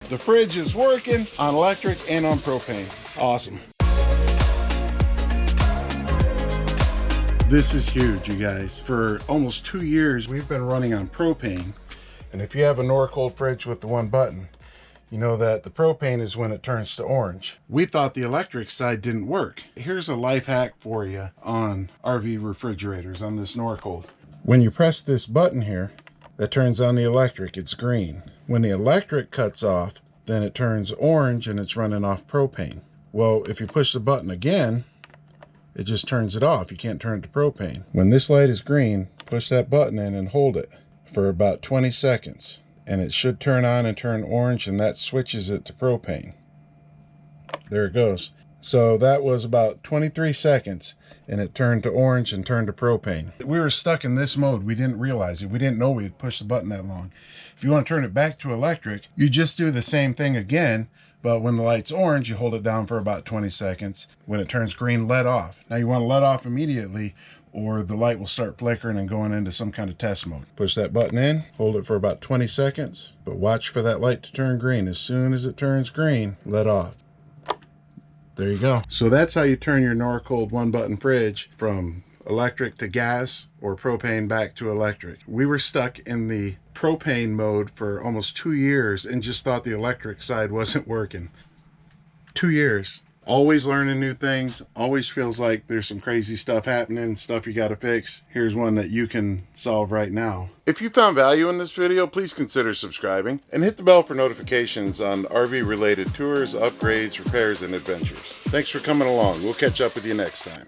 The fridge is working on electric and on propane. Awesome. This is huge, you guys. For almost 2 years, we've been running on propane. And if you have a Norcold fridge with the one button, you know that the propane is when it turns to orange. We thought the electric side didn't work. Here's a life hack for you on RV refrigerators on this Norcold. When you press this button here, that turns on the electric, it's green. When the electric cuts off, then it turns orange and it's running off propane. Well, if you push the button again, it just turns it off. You can't turn it to propane. When this light is green, push that button in and hold it for about 20 seconds. And it should turn on and turn orange, and that switches it to propane. There it goes. So that was about 23 seconds, and it turned to orange and turned to propane. We were stuck in this mode. We didn't realize it. We didn't know we had pushed the button that long. If you want to turn it back to electric, you just do the same thing again, but when the light's orange, you hold it down for about 20 seconds. When it turns green, let off. Now you want to let off immediately, or the light will start flickering and going into some kind of test mode. Push that button in, hold it for about 20 seconds, but watch for that light to turn green. As soon as it turns green, let off. There you go. So that's how you turn your Norcold one-button fridge from electric to gas or propane back to electric. We were stuck in the propane mode for almost 2 years and just thought the electric side wasn't working. 2 years. Always learning new things. Always feels like there's some crazy stuff happening, stuff you got to fix. Here's one that you can solve right now. If you found value in this video, please consider subscribing and hit the bell for notifications on RV related tours, upgrades, repairs, and adventures. Thanks for coming along. We'll catch up with you next time.